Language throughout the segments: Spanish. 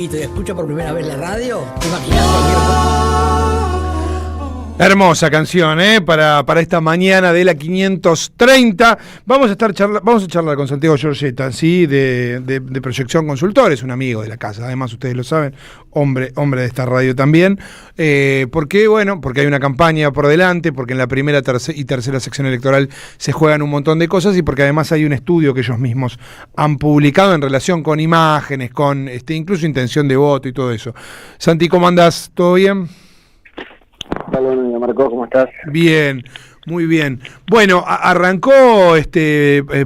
y te escucha por primera vez la radio, ¿te imaginas cualquier cosa? Hermosa canción, para esta mañana de la 530. Vamos a charlar con Santiago Giorgetta, ¿sí? de Proyección Consultores, un amigo de la casa, además ustedes lo saben, hombre de esta radio también. Porque hay una campaña por delante, porque en la primera y tercera sección electoral se juegan un montón de cosas y porque además hay un estudio que ellos mismos han publicado en relación con imágenes, con incluso intención de voto y todo eso. Santi, ¿cómo andás? ¿Todo bien? Hola, Marco, ¿cómo estás? Bien, muy bien. Bueno, arrancó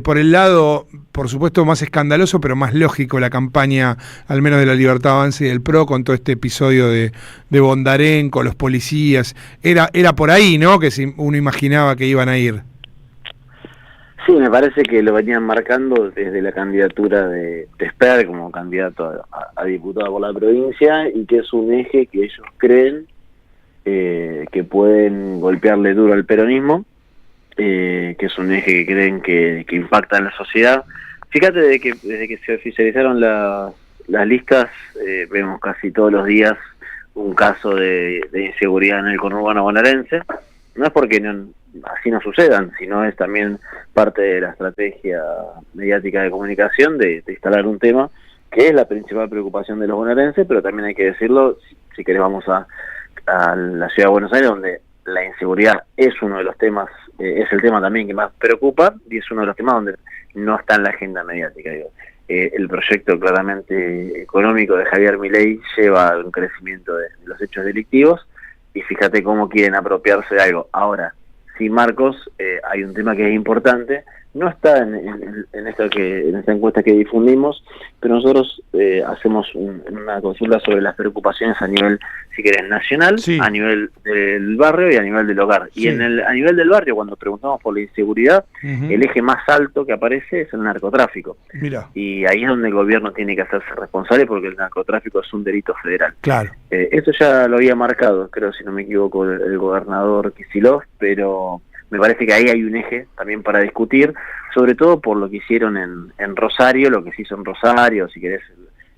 por el lado, por supuesto, más escandaloso, pero más lógico la campaña, al menos de la Libertad Avanza y del PRO, con todo este episodio de Bondarenko, los policías. Era por ahí, ¿no?, que uno imaginaba que iban a ir. Sí, me parece que lo venían marcando desde la candidatura de Esper como candidato a diputado por la provincia, y que es un eje que ellos creen que pueden golpearle duro al peronismo, que es un eje que creen que impacta en la sociedad. Fíjate desde que se oficializaron las listas, vemos casi todos los días un caso de inseguridad en el conurbano bonaerense. No es porque así no sucedan, sino es también parte de la estrategia mediática de comunicación de instalar un tema que es la principal preocupación de los bonaerenses, pero también hay que decirlo, si querés vamos a la ciudad de Buenos Aires, donde la inseguridad es uno de los temas, es el tema también que más preocupa, y es uno de los temas donde no está en la agenda mediática. El proyecto claramente económico de Javier Milei lleva a un crecimiento de los hechos delictivos, y fíjate cómo quieren apropiarse de algo. Ahora, sí, Marcos, hay un tema que es importante, no está en esta encuesta que difundimos, pero nosotros hacemos una consulta sobre las preocupaciones a nivel, si querés, nacional, sí, a nivel del barrio y a nivel del hogar. Sí. Y a nivel del barrio, cuando preguntamos por la inseguridad, el eje más alto que aparece es el narcotráfico. Mirá. Y ahí es donde el gobierno tiene que hacerse responsable, porque el narcotráfico es un delito federal. Claro. Esto ya lo había marcado, creo, si no me equivoco, el gobernador Kicillof, pero me parece que ahí hay un eje también para discutir, sobre todo por lo que hicieron en Rosario, lo que se hizo en Rosario, si querés,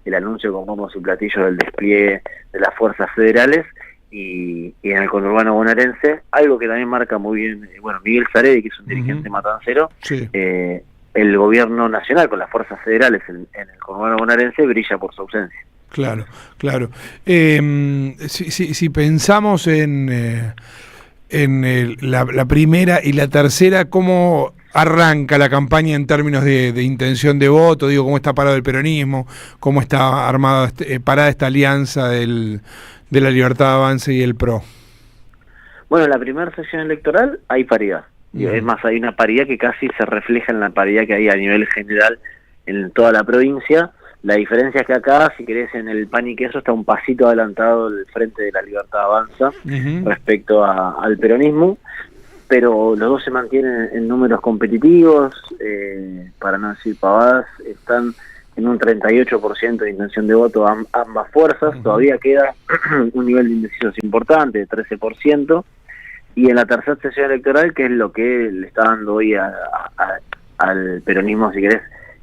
el anuncio con bombos y platillos del despliegue de las fuerzas federales, y en el conurbano bonaerense, algo que también marca muy bien, Miguel Saredi, que es un dirigente matancero, sí, el gobierno nacional con las fuerzas federales en el conurbano bonaerense brilla por su ausencia. Claro. Si pensamos en la primera y la tercera, ¿cómo arranca la campaña en términos de intención de voto? Digo, ¿cómo está parado el peronismo? ¿Cómo está parada esta alianza de la Libertad Avanza y el PRO? Bueno, en la primera sesión electoral hay paridad. Es más, hay una paridad que casi se refleja en la paridad que hay a nivel general en toda la provincia. La diferencia es que acá, si querés, en el pan y queso está un pasito adelantado el Frente de la Libertad Avanza respecto al peronismo, pero los dos se mantienen en números competitivos, para no decir pavadas, están en un 38% de intención de voto ambas fuerzas. Todavía queda un nivel de indecisos importante, de 13%, y en la tercera sesión electoral, que es lo que le está dando hoy al peronismo, si querés,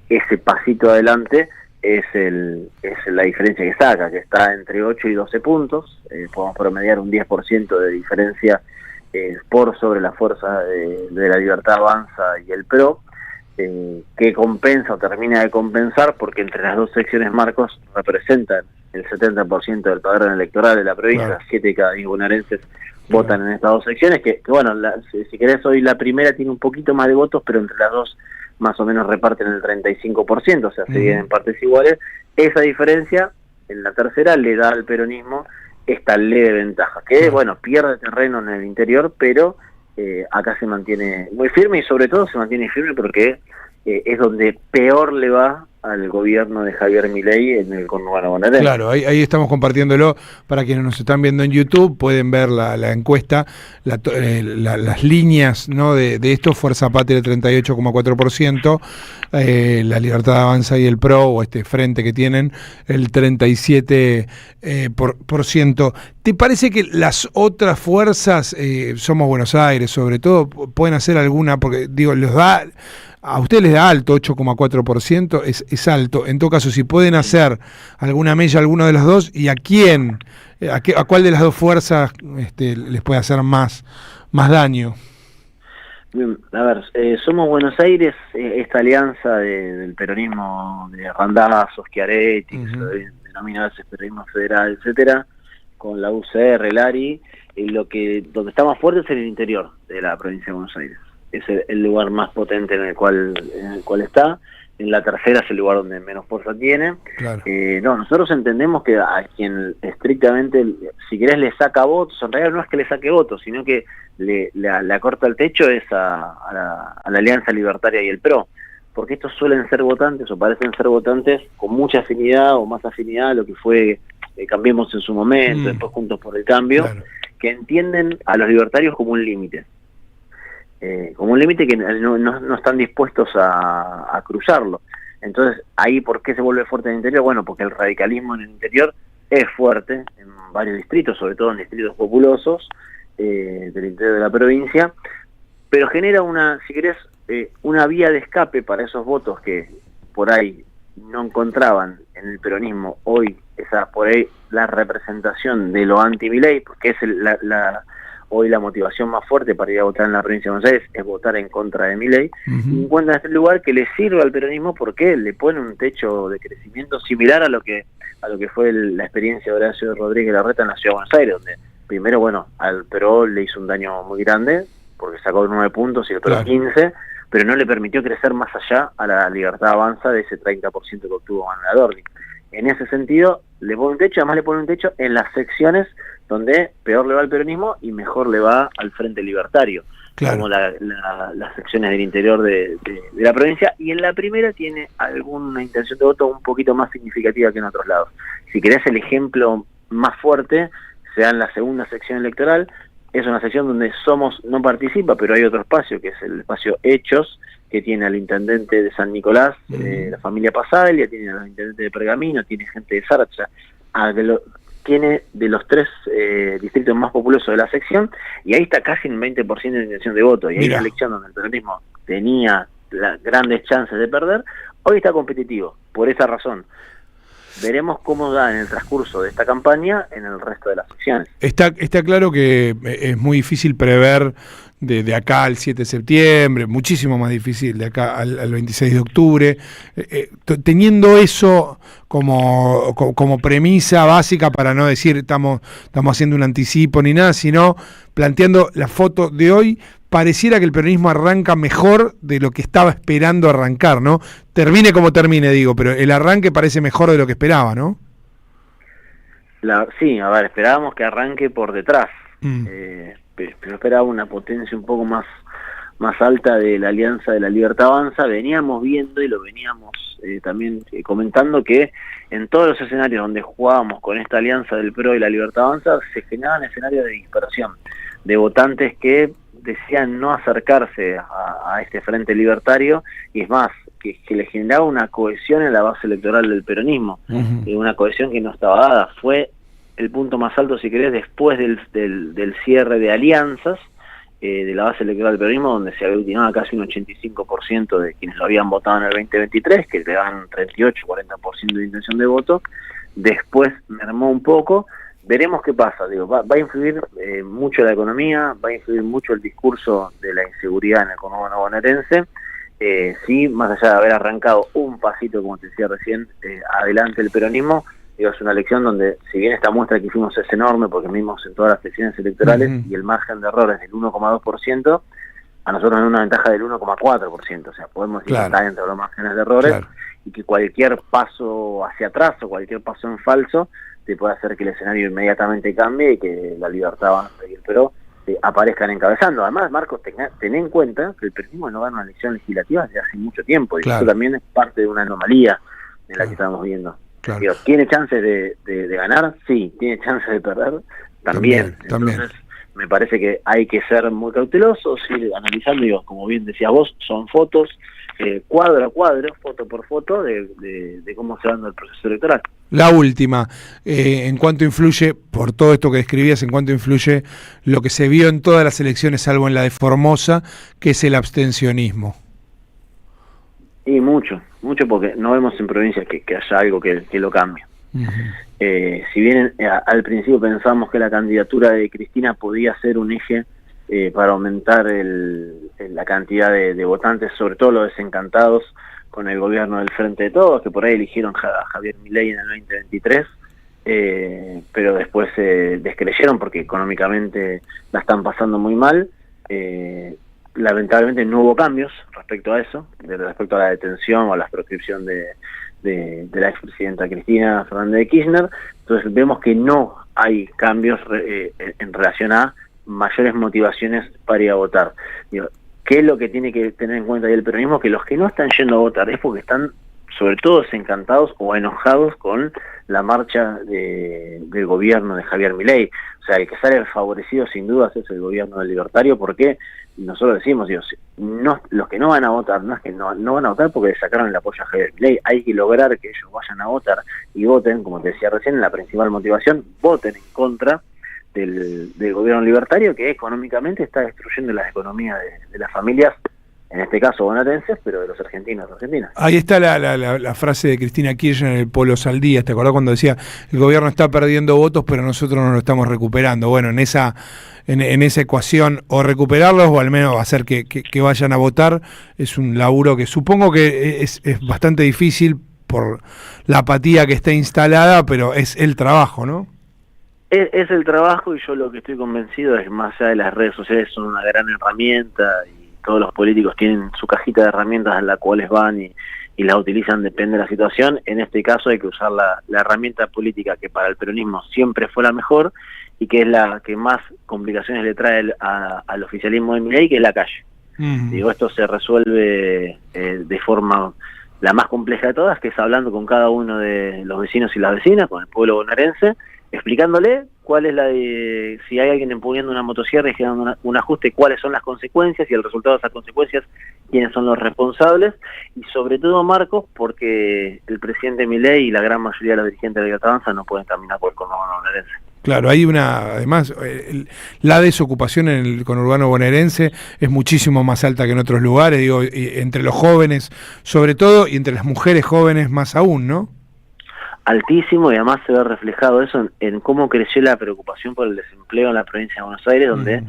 ese pasito adelante, es la diferencia que saca, que está entre 8 y 12 puntos. Podemos promediar un 10% de diferencia por sobre la fuerza de la Libertad Avanza y el PRO, que compensa o termina de compensar, porque entre las dos secciones, Marcos, representan el 70% del padrón electoral de la provincia. Claro. 7 de cada 10 bonaerenses votan en estas dos secciones, que si querés, hoy la primera tiene un poquito más de votos, pero entre las dos más o menos reparten el 35%, o sea, se dividen en partes iguales. Esa diferencia en la tercera le da al peronismo esta leve ventaja, que pierde terreno en el interior, pero acá se mantiene muy firme, y sobre todo se mantiene firme porque es donde peor le va al gobierno de Javier Milei en el conurbano bonaerense. Claro, ahí estamos compartiéndolo para quienes nos están viendo en YouTube, pueden ver la encuesta, las líneas, ¿no?, de esto. Fuerza Patria 38,4%, la Libertad Avanza y el PRO, o este frente que tienen, el 37%. ¿Te parece que las otras fuerzas, Somos Buenos Aires sobre todo, pueden hacer alguna? Porque digo, a ustedes les da alto, 8,4%, es alto. En todo caso, si pueden hacer alguna mella alguno de los dos, y a quién, a cuál de las dos fuerzas les puede hacer más daño. Bien, a ver, Somos Buenos Aires, esta alianza del peronismo de Randazzo, Schiaretti, que se denomina a veces peronismo federal, etcétera, con la UCR, el ARI, donde está más fuerte es en el interior de la provincia de Buenos Aires. Es el lugar más potente en el cual está. En la tercera es el lugar donde menos fuerza tiene. Claro. Nosotros entendemos que a quien estrictamente, si querés, le saca votos, en realidad no es que le saque votos, sino que le acorta el techo es a la Alianza Libertaria y el PRO, porque estos suelen ser votantes o parecen ser votantes con mucha afinidad o más afinidad a lo que fue Cambiemos en su momento, después Juntos por el Cambio, claro, que entienden a los libertarios como un límite. Como un límite que no están dispuestos a cruzarlo. Entonces, ahí, ¿por qué se vuelve fuerte en el interior? Bueno, porque el radicalismo en el interior es fuerte en varios distritos, sobre todo en distritos populosos del interior de la provincia, pero genera si querés, una vía de escape para esos votos que por ahí no encontraban en el peronismo hoy, por ahí la representación de lo anti-Milei, porque es hoy la motivación más fuerte para ir a votar en la provincia de Buenos Aires es votar en contra de Milei, y encuentran este lugar que le sirve al peronismo porque le pone un techo de crecimiento similar a lo que fue la experiencia de Horacio Rodríguez Larreta en la Ciudad de Buenos Aires, donde primero, bueno, al PRO le hizo un daño muy grande, porque sacó 9 puntos y el PRO 15, pero no le permitió crecer más allá a la Libertad Avanza de ese 30% que obtuvo Manuel Adorni. En ese sentido, le pone un techo, además le pone un techo en las secciones donde peor le va al peronismo y mejor le va al Frente Libertario, claro, como las secciones del interior de la provincia, y en la primera tiene alguna intención de voto un poquito más significativa que en otros lados. Si querés el ejemplo más fuerte, se da en la segunda sección electoral. Es una sección donde Somos no participa, pero hay otro espacio, que es el espacio Hechos, que tiene al intendente de San Nicolás, la familia Pasaglia, tiene al intendente de Pergamino, tiene gente de Zárate, tiene de los 3 distritos más populosos de la sección, y ahí está casi un 20% de intención de voto, y hay una elección donde el peronismo tenía grandes chances de perder, hoy está competitivo, por esa razón. Veremos cómo da en el transcurso de esta campaña en el resto de las secciones. Está claro que es muy difícil prever de acá al 7 de septiembre, muchísimo más difícil de acá al 26 de octubre. Teniendo eso como premisa básica, para no decir estamos haciendo un anticipo ni nada, sino planteando la foto de hoy, pareciera que el peronismo arranca mejor de lo que estaba esperando arrancar, ¿no? Termine como termine, digo, pero el arranque parece mejor de lo que esperaba, ¿no? Sí, a ver, esperábamos que arranque por detrás, pero esperaba una potencia un poco más alta de la Alianza de la Libertad Avanza. Veníamos viendo y lo veníamos también comentando que en todos los escenarios donde jugábamos con esta alianza del PRO y la Libertad Avanza se generaban escenarios de dispersión, de votantes que decían no acercarse a este frente libertario, y es más, que le generaba una cohesión en la base electoral del peronismo, una cohesión que no estaba dada. Fue el punto más alto, si querés, después del cierre de alianzas de la base electoral del peronismo, donde se aglutinaba casi un 85% de quienes lo habían votado en el 2023, que le dan 38-40% de intención de voto. Después mermó un poco. Veremos qué pasa. Va a influir mucho la economía, va a influir mucho el discurso de la inseguridad en el conurbano bonaerense. Sí, más allá de haber arrancado un pasito, como te decía recién, adelante el peronismo, es una elección donde, si bien esta muestra que hicimos es enorme, porque vimos en todas las secciones electorales, y el margen de error es del 1,2%, a nosotros nos da una ventaja del 1,4%, o sea, podemos decir que está dentro de los márgenes de errores, y que cualquier paso hacia atrás o cualquier paso en falso te puede hacer que el escenario inmediatamente cambie y que la Libertad Avanza y el PRO aparezcan encabezando. Además, Marcos, ten en cuenta que el peronismo no gana una elección legislativa desde hace mucho tiempo, y eso también es parte de una anomalía en la que estamos viendo. Digo, ¿tiene chances de ganar? Sí. ¿Tiene chances de perder? También. Entonces, me parece que hay que ser muy cautelosos, ir analizando, digo, como bien decías vos, son fotos, cuadro a cuadro, foto por foto, de cómo se va dando el proceso electoral. La última, ¿en cuánto influye, por todo esto que describías, en cuánto influye lo que se vio en todas las elecciones, salvo en la de Formosa, que es el abstencionismo? Y mucho, mucho porque no vemos en provincias que haya algo que lo cambie. Uh-huh. Si bien al principio pensamos que la candidatura de Cristina podía ser un eje para aumentar la cantidad de votantes, sobre todo los desencantados con el gobierno del Frente de Todos, que por ahí eligieron a Javier Milei en el 2023, pero después se descreyeron porque económicamente la están pasando muy mal. Lamentablemente no hubo cambios respecto a eso, respecto a la detención o a la proscripción de la expresidenta Cristina Fernández de Kirchner. Entonces vemos que no hay cambios en relación a mayores motivaciones para ir a votar. Digo, ¿qué es lo que tiene que tener en cuenta ahí el peronismo? Que los que no están yendo a votar es porque están sobre todo desencantados o enojados con la marcha del gobierno de Javier Milei. O sea, el que sale favorecido sin dudas es el gobierno del libertario, porque nosotros decimos, Dios, no, los que no van a votar, no es que no van a votar porque le sacaron el apoyo a Javier Milei, hay que lograr que ellos vayan a votar y voten, como te decía recién, la principal motivación, voten en contra del gobierno libertario, que económicamente está destruyendo las economías de las familias, en este caso bonaerenses, pero de los argentinos y argentinas. Ahí está la frase de Cristina Kirchner en el Polo Saldías, ¿te acordás cuando decía el gobierno está perdiendo votos pero nosotros no lo estamos recuperando? Bueno, en esa ecuación, o recuperarlos o al menos hacer que vayan a votar, es un laburo que supongo que es bastante difícil por la apatía que está instalada, pero es el trabajo, ¿no? Es el trabajo, y yo lo que estoy convencido es que más allá de las redes sociales son una gran herramienta, y todos los políticos tienen su cajita de herramientas en la cuales van y la utilizan, depende de la situación. En este caso hay que usar la herramienta política que para el peronismo siempre fue la mejor y que es la que más complicaciones le trae al oficialismo de Milei, que es la calle. Digo, esto se resuelve de forma la más compleja de todas, que es hablando con cada uno de los vecinos y las vecinas, con el pueblo bonaerense, explicándole cuál es si hay alguien empuñando una motosierra y generando un ajuste, cuáles son las consecuencias y el resultado de esas consecuencias, quiénes son los responsables, y sobre todo, Marcos, porque el presidente Milei y la gran mayoría de los dirigentes de la Libertad Avanza no pueden caminar por el conurbano bonaerense. Claro, hay además, la desocupación en el conurbano bonaerense es muchísimo más alta que en otros lugares, digo, entre los jóvenes sobre todo, y entre las mujeres jóvenes más aún, ¿no? Altísimo, y además se ve reflejado eso en cómo creció la preocupación por el desempleo en la provincia de Buenos Aires, donde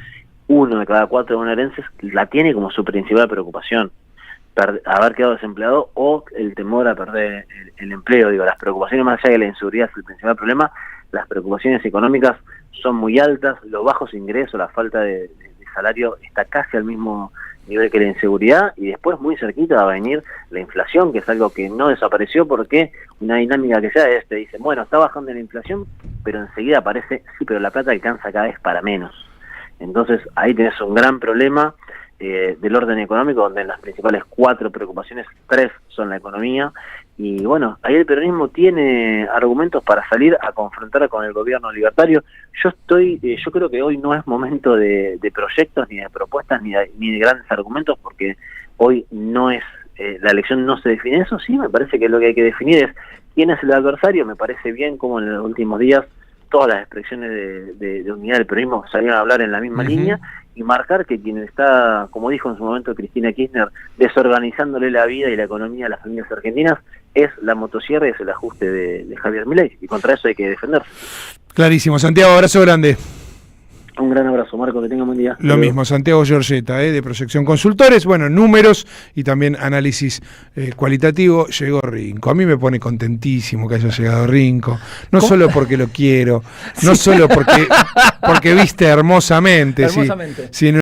1 de cada 4 bonaerenses la tiene como su principal preocupación, haber quedado desempleado o el temor a perder el empleo. Digo, las preocupaciones, más allá de la inseguridad es el principal problema, las preocupaciones económicas son muy altas, los bajos ingresos, la falta de salario está casi al mismo nivel que la inseguridad, y después muy cerquita va a venir la inflación, que es algo que no desapareció, porque una dinámica que sea te dicen, bueno, está bajando la inflación, pero enseguida aparece, sí, pero la plata alcanza cada vez para menos. Entonces ahí tenés un gran problema del orden económico, donde en las principales 4 preocupaciones, 3 son la economía, y bueno, ahí el peronismo tiene argumentos para salir a confrontar con el gobierno libertario. Yo creo que hoy no es momento de proyectos, ni de propuestas, ni de grandes argumentos, porque hoy no es, la elección no se define eso. Sí, me parece que lo que hay que definir es quién es el adversario. Me parece bien como en los últimos días todas las expresiones de unidad del peronismo salieron a hablar en la misma línea, y marcar que quien está, como dijo en su momento Cristina Kirchner, desorganizándole la vida y la economía a las familias argentinas, es la motosierra y es el ajuste de Javier Milei, y contra eso hay que defenderse. Clarísimo. Santiago, abrazo grande. Un gran abrazo, Marco, que tenga buen día. Lo mismo, Santiago Giorgetta, de Proyección Consultores, bueno, números y también análisis cualitativo. Llegó Rinco, a mí me pone contentísimo que haya llegado Rinco, no solo porque lo quiero, no solo porque viste hermosamente, sino